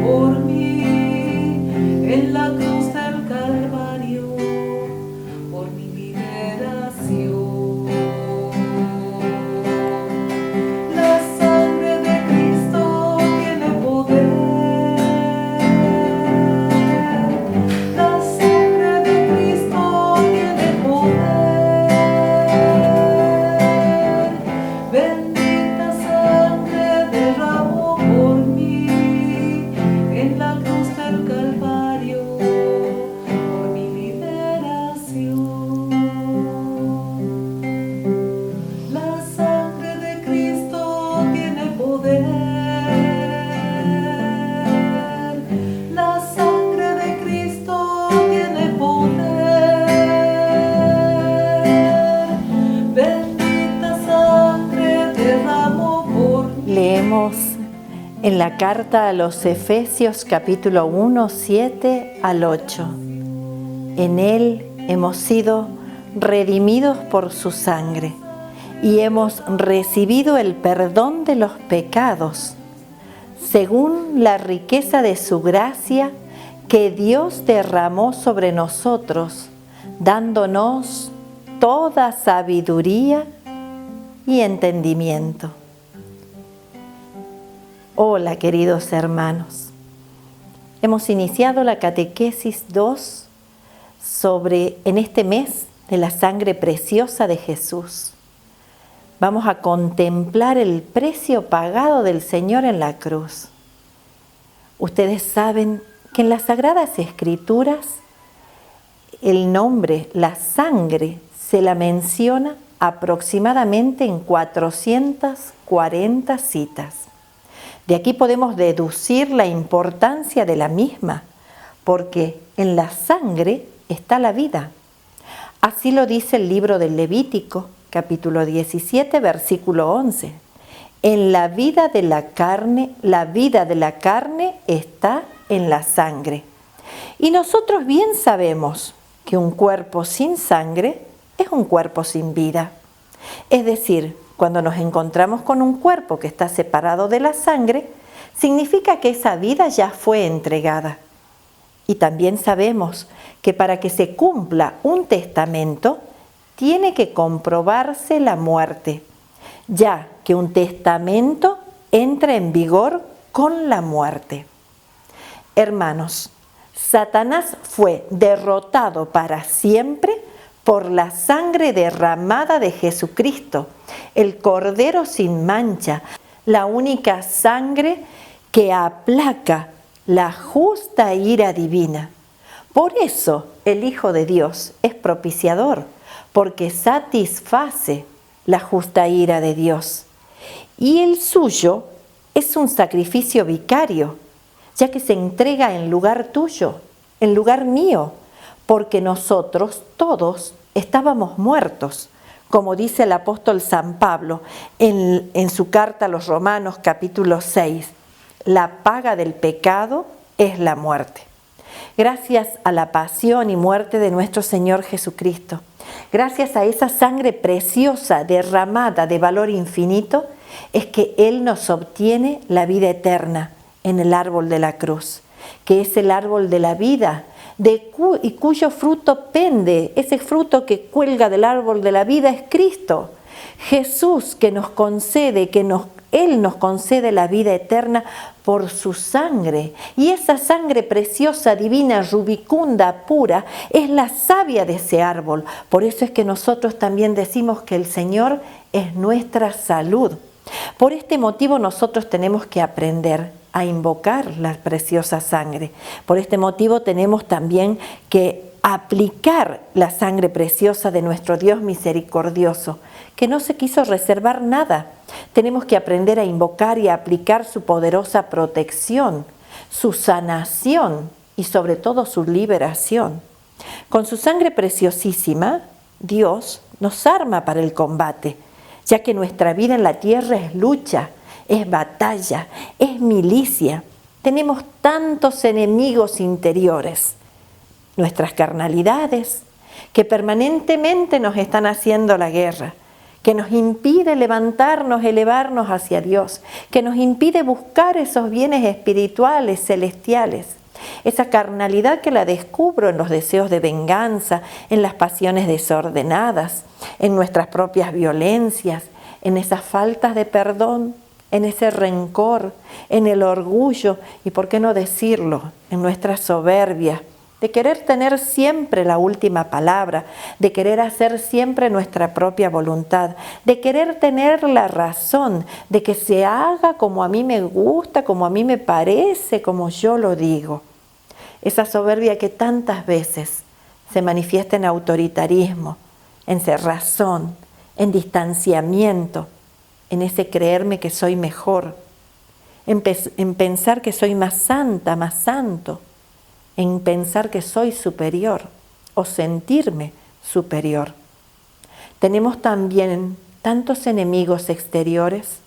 por mí en la cruz del Calvario, por mi liberación. La sangre de Cristo tiene poder. La sangre de Cristo tiene poder. Bendita sangre derramó por mí en la cruz del Calvario, por mi liberación. La sangre de Cristo tiene poder. La sangre de Cristo tiene poder. Bendita sangre derramó por mí. Leemos en la carta a los Efesios capítulo 1, 7 al 8. En Él hemos sido redimidos por su sangre y hemos recibido el perdón de los pecados, según la riqueza de su gracia que Dios derramó sobre nosotros, dándonos toda sabiduría y entendimiento. Hola, queridos hermanos. Hemos iniciado la catequesis 2 en este mes de la sangre preciosa de Jesús. Vamos a contemplar el precio pagado del Señor en la cruz. Ustedes saben que en las Sagradas Escrituras el nombre, la sangre, se la menciona aproximadamente en 440 citas. De aquí podemos deducir la importancia de la misma, porque en la sangre está la vida. Así lo dice el libro del Levítico, capítulo 17, versículo 11. En la vida de la carne está en la sangre. Y nosotros bien sabemos que un cuerpo sin sangre es un cuerpo sin vida. Es decir, cuando nos encontramos con un cuerpo que está separado de la sangre, significa que esa vida ya fue entregada. Y también sabemos que para que se cumpla un testamento, tiene que comprobarse la muerte, ya que un testamento entra en vigor con la muerte. Hermanos, Satanás fue derrotado para siempre por la sangre derramada de Jesucristo, el Cordero sin mancha, la única sangre que aplaca la justa ira divina. Por eso el Hijo de Dios es propiciador, porque satisface la justa ira de Dios. Y el suyo es un sacrificio vicario, ya que se entrega en lugar tuyo, en lugar mío, porque nosotros todos estábamos muertos, como dice el apóstol San Pablo en su carta a los Romanos capítulo 6. La paga del pecado es la muerte. Gracias a la pasión y muerte de nuestro Señor Jesucristo, gracias a esa sangre preciosa derramada de valor infinito, es que Él nos obtiene la vida eterna en el árbol de la cruz, que es el árbol de la vida, y cuyo fruto pende, ese fruto que cuelga del árbol de la vida es Cristo. Jesús que nos concede, Él nos concede la vida eterna por su sangre. Y esa sangre preciosa, divina, rubicunda, pura, es la savia de ese árbol. Por eso es que nosotros también decimos que el Señor es nuestra salud. Por este motivo nosotros tenemos que aprender a invocar la preciosa sangre. Por este motivo tenemos también que aplicar la sangre preciosa de nuestro Dios misericordioso, que no se quiso reservar nada. Tenemos que aprender a invocar y a aplicar su poderosa protección, su sanación y sobre todo su liberación. Con su sangre preciosísima, Dios nos arma para el combate, ya que nuestra vida en la tierra es lucha, es batalla, es milicia. Tenemos tantos enemigos interiores, nuestras carnalidades, que permanentemente nos están haciendo la guerra, que nos impide levantarnos, elevarnos hacia Dios, que nos impide buscar esos bienes espirituales, celestiales. Esa carnalidad que la descubro en los deseos de venganza, en las pasiones desordenadas, en nuestras propias violencias, en esas faltas de perdón, en ese rencor, en el orgullo y, por qué no decirlo, en nuestra soberbia, de querer tener siempre la última palabra, de querer hacer siempre nuestra propia voluntad, de querer tener la razón, de que se haga como a mí me gusta, como a mí me parece, como yo lo digo. Esa soberbia que tantas veces se manifiesta en autoritarismo, en cerrazón, en distanciamiento, en ese creerme que soy mejor, en pensar que soy más santa, más santo, en pensar que soy superior o sentirme superior. Tenemos también tantos enemigos exteriores,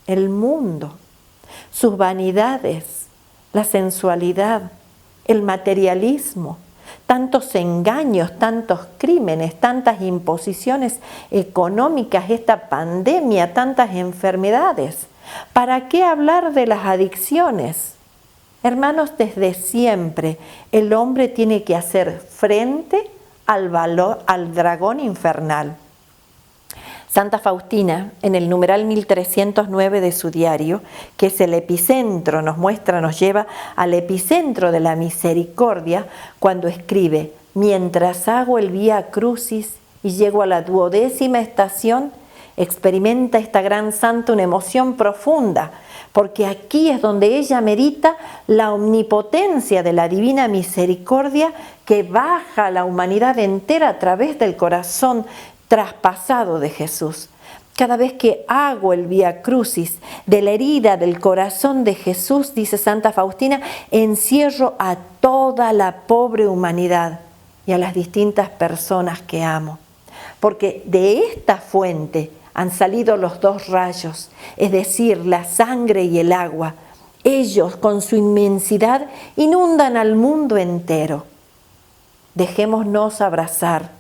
el mundo, sus vanidades, la sensualidad, el materialismo, tantos engaños, tantos crímenes, tantas imposiciones económicas, esta pandemia, tantas enfermedades. ¿Para qué hablar de las adicciones? Hermanos, desde siempre el hombre tiene que hacer frente al dragón infernal. Santa Faustina, en el numeral 1309 de su diario, que es el epicentro, nos lleva al epicentro de la misericordia, cuando escribe: mientras hago el Vía Crucis y llego a la 12ª estación, experimenta esta gran santa una emoción profunda, porque aquí es donde ella medita la omnipotencia de la divina misericordia que baja a la humanidad entera a través del corazón traspasado de Jesús. Cada vez que hago el Vía Crucis de la herida del corazón de Jesús, dice Santa Faustina, encierro a toda la pobre humanidad y a las distintas personas que amo. Porque de esta fuente han salido los dos rayos, es decir, la sangre y el agua. Ellos, con su inmensidad, inundan al mundo entero. Dejémonos abrazar,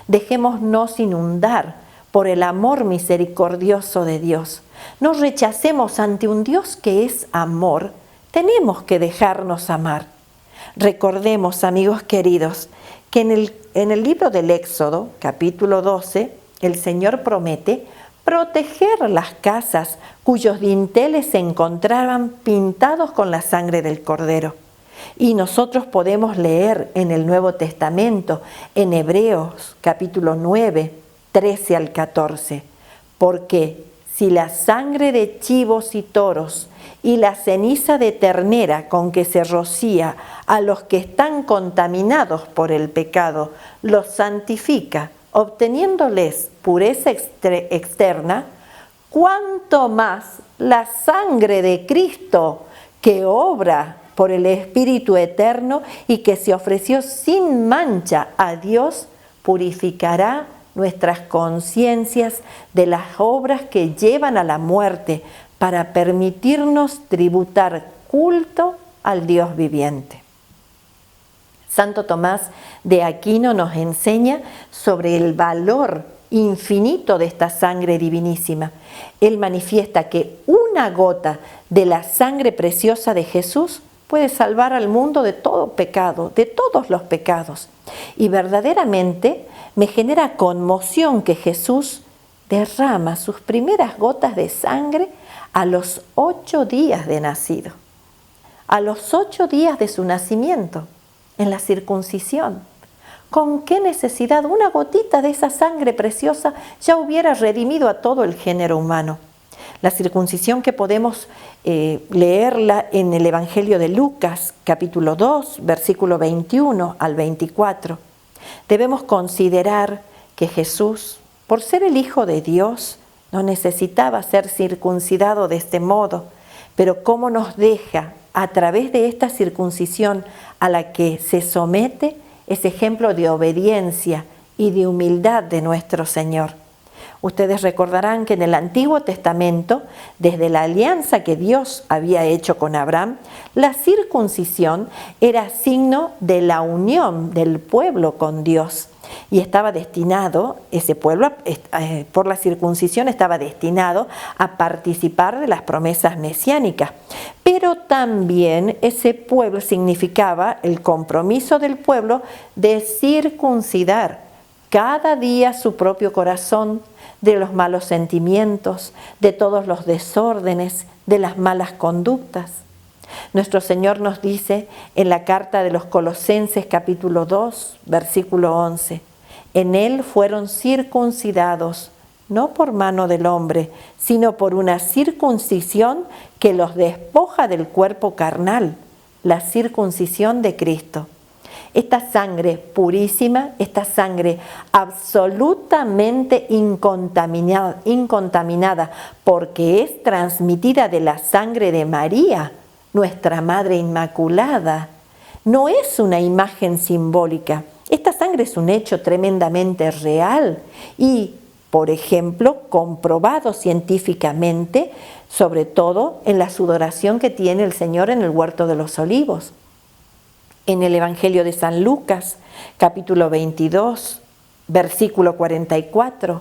dejémonos inundar por el amor misericordioso de Dios. No rechacemos ante un Dios que es amor, tenemos que dejarnos amar. Recordemos, amigos queridos, que en el libro del Éxodo, capítulo 12, el Señor promete proteger las casas cuyos dinteles se encontraban pintados con la sangre del Cordero. Y nosotros podemos leer en el Nuevo Testamento, en Hebreos capítulo 9, 13 al 14, porque si la sangre de chivos y toros y la ceniza de ternera con que se rocía a los que están contaminados por el pecado los santifica, obteniéndoles pureza externa, cuánto más la sangre de Cristo, que obra por el Espíritu Eterno y que se ofreció sin mancha a Dios, purificará nuestras conciencias de las obras que llevan a la muerte para permitirnos tributar culto al Dios viviente. Santo Tomás de Aquino nos enseña sobre el valor infinito de esta sangre divinísima. Él manifiesta que una gota de la sangre preciosa de Jesús puede salvar al mundo de todo pecado, de todos los pecados. Y verdaderamente me genera conmoción que Jesús derrama sus primeras gotas de sangre a los 8 días de nacido, a los 8 días de su nacimiento, en la circuncisión. ¿Con qué necesidad? Una gotita de esa sangre preciosa ya hubiera redimido a todo el género humano. La circuncisión que podemos leerla en el Evangelio de Lucas, capítulo 2, versículo 21 al 24. Debemos considerar que Jesús, por ser el Hijo de Dios, no necesitaba ser circuncidado de este modo, pero cómo nos deja a través de esta circuncisión a la que se somete ese ejemplo de obediencia y de humildad de nuestro Señor. Ustedes recordarán que en el Antiguo Testamento, desde la alianza que Dios había hecho con Abraham, la circuncisión era signo de la unión del pueblo con Dios. y estaba destinado, ese pueblo por la circuncisión estaba destinado a participar de las promesas mesiánicas. Pero también ese pueblo significaba el compromiso del pueblo de circuncidar cada día su propio corazón de los malos sentimientos, de todos los desórdenes, de las malas conductas. Nuestro Señor nos dice en la carta de los Colosenses capítulo 2, versículo 11, en Él fueron circuncidados, no por mano del hombre, sino por una circuncisión que los despoja del cuerpo carnal, la circuncisión de Cristo. Esta sangre purísima, esta sangre absolutamente incontaminada, porque es transmitida de la sangre de María, nuestra Madre Inmaculada, no es una imagen simbólica. Esta sangre es un hecho tremendamente real y, por ejemplo, comprobado científicamente, sobre todo en la sudoración que tiene el Señor en el Huerto de los Olivos. En el Evangelio de San Lucas, capítulo 22, versículo 44,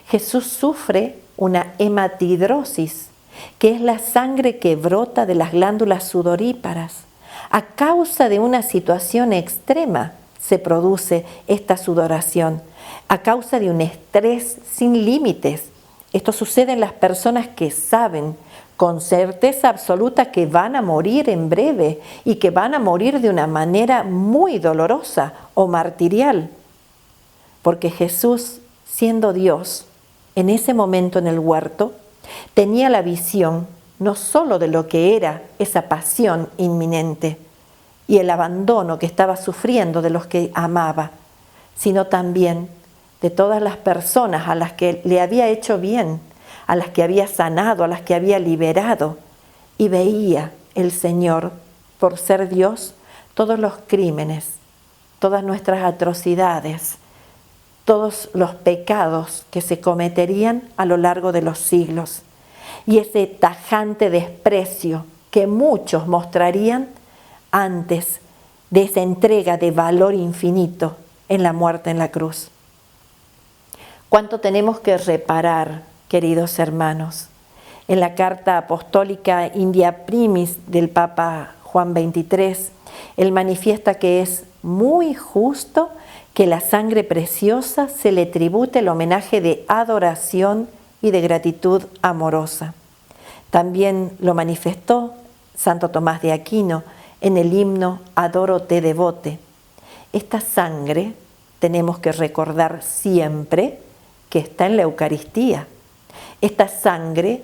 Jesús sufre una hematidrosis, que es la sangre que brota de las glándulas sudoríparas. A causa de una situación extrema se produce esta sudoración, a causa de un estrés sin límites. Esto sucede en las personas que saben con certeza absoluta que van a morir en breve y que van a morir de una manera muy dolorosa o martirial. Porque Jesús, siendo Dios, en ese momento en el huerto, tenía la visión no solo de lo que era esa pasión inminente y el abandono que estaba sufriendo de los que amaba, sino también de todas las personas a las que le había hecho bien, a las que había sanado, a las que había liberado. Y veía el Señor, por ser Dios, todos los crímenes, todas nuestras atrocidades, todos los pecados que se cometerían a lo largo de los siglos. Y ese tajante desprecio que muchos mostrarían antes de esa entrega de valor infinito en la muerte en la cruz. ¿Cuánto tenemos que reparar, queridos hermanos? En la carta apostólica India Primis del Papa Juan XXIII, él manifiesta que es muy justo que la sangre preciosa se le tribute el homenaje de adoración y de gratitud amorosa. También lo manifestó Santo Tomás de Aquino en el himno Adoro te devote. Esta sangre tenemos que recordar siempre que está en la Eucaristía. Esta sangre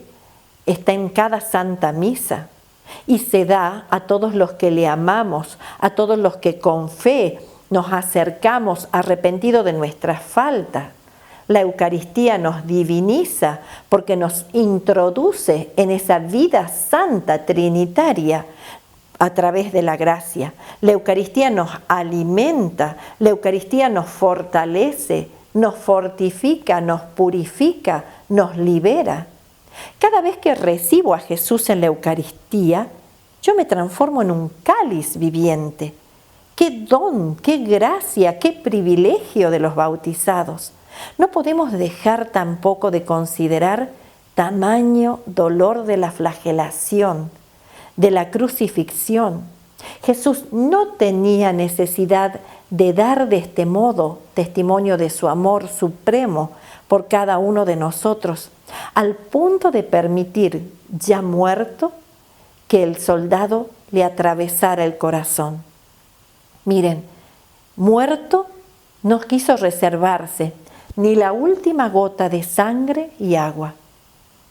está en cada Santa Misa y se da a todos los que le amamos, a todos los que con fe nos acercamos arrepentidos de nuestras faltas. La Eucaristía nos diviniza porque nos introduce en esa vida santa trinitaria a través de la gracia. La Eucaristía nos alimenta, la Eucaristía nos fortalece, nos fortifica, nos purifica, nos libera. Cada vez que recibo a Jesús en la Eucaristía, yo me transformo en un cáliz viviente. ¡Qué don, qué gracia, qué privilegio de los bautizados! No podemos dejar tampoco de considerar tamaño dolor de la flagelación, de la crucifixión. Jesús no tenía necesidad de dar de este modo testimonio de su amor supremo por cada uno de nosotros, al punto de permitir, ya muerto, que el soldado le atravesara el corazón. Miren, muerto no quiso reservarse ni la última gota de sangre y agua.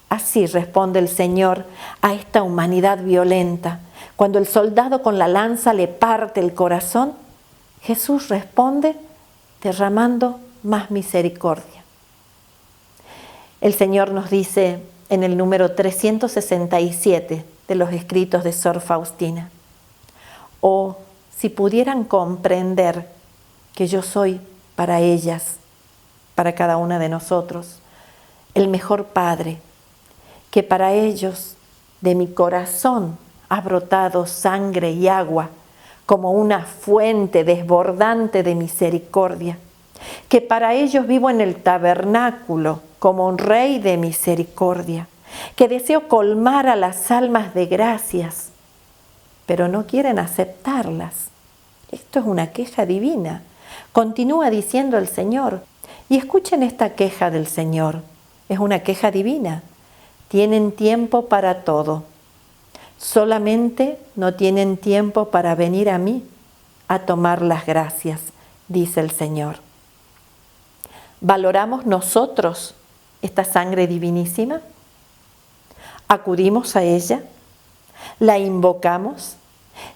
Así responde el Señor a esta humanidad violenta. Cuando el soldado con la lanza le parte el corazón, Jesús responde derramando más misericordia. El Señor nos dice en el número 367 de los escritos de Sor Faustina: oh, si pudieran comprender que yo soy para ellas, para cada una de nosotros, el mejor Padre, que para ellos de mi corazón ha brotado sangre y agua como una fuente desbordante de misericordia, que para ellos vivo en el tabernáculo como un rey de misericordia, que deseo colmar a las almas de gracias, pero no quieren aceptarlas. Esto es una queja divina. Continúa diciendo el Señor. Y escuchen esta queja del Señor. Es una queja divina. Tienen tiempo para todo. Solamente no tienen tiempo para venir a mí a tomar las gracias, dice el Señor. ¿Valoramos nosotros esta sangre divinísima? ¿Acudimos a ella? ¿La invocamos?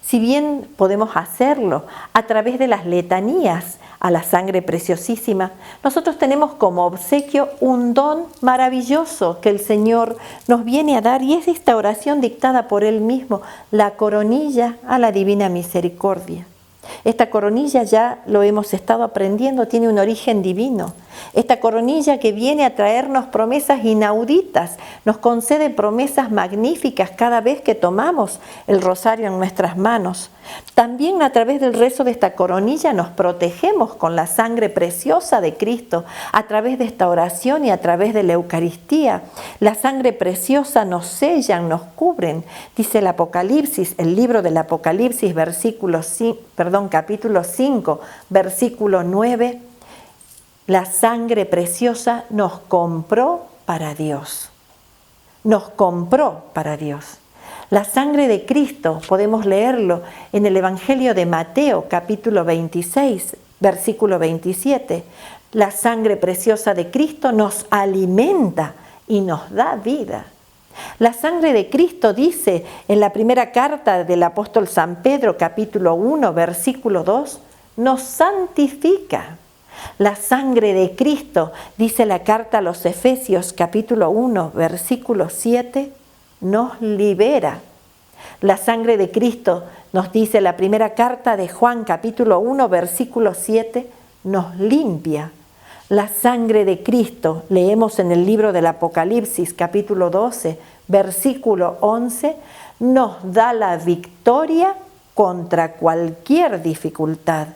Si bien podemos hacerlo a través de las letanías a la sangre preciosísima, nosotros tenemos como obsequio un don maravilloso que el Señor nos viene a dar, y es esta oración dictada por Él mismo, la coronilla a la divina misericordia. Esta coronilla, ya lo hemos estado aprendiendo, tiene un origen divino. Esta coronilla que viene a traernos promesas inauditas, nos concede promesas magníficas cada vez que tomamos el rosario en nuestras manos. También a través del rezo de esta coronilla nos protegemos con la sangre preciosa de Cristo, a través de esta oración y a través de la Eucaristía. La sangre preciosa nos sellan, nos cubren, dice el Apocalipsis, el libro del Apocalipsis, capítulo 5, versículo 9. La sangre preciosa nos compró para Dios. Nos compró para Dios. La sangre de Cristo, podemos leerlo en el Evangelio de Mateo, capítulo 26, versículo 27. La sangre preciosa de Cristo nos alimenta y nos da vida. La sangre de Cristo, dice en la primera carta del apóstol San Pedro, capítulo 1, versículo 2, nos santifica. La sangre de Cristo, dice la carta a los Efesios, capítulo 1, versículo 7, nos libera. La sangre de Cristo, nos dice la primera carta de Juan, capítulo 1, versículo 7, nos limpia. La sangre de Cristo, leemos en el libro del Apocalipsis, capítulo 12, versículo 11, nos da la victoria contra cualquier dificultad.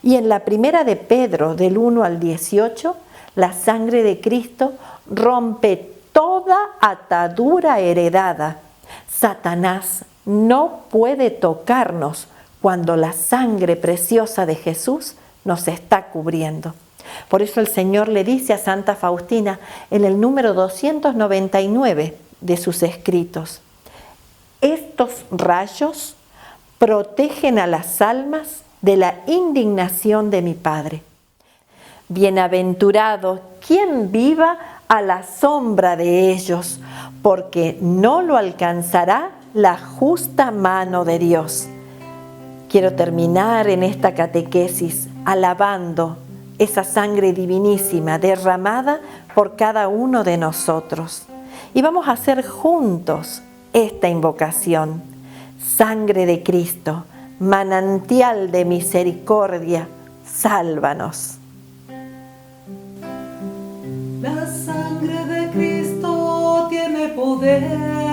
Y en la primera de Pedro, del 1 al 18, la sangre de Cristo rompe toda atadura heredada. Satanás no puede tocarnos cuando la sangre preciosa de Jesús nos está cubriendo. Por eso el Señor le dice a Santa Faustina en el número 299 de sus escritos: estos rayos protegen a las almas de la indignación de mi Padre. Bienaventurado quien viva a la sombra de ellos, porque no lo alcanzará la justa mano de Dios. Quiero terminar en esta catequesis alabando esa sangre divinísima derramada por cada uno de nosotros. Y vamos a hacer juntos esta invocación. Sangre de Cristo, manantial de misericordia, sálvanos. La sangre de Cristo tiene poder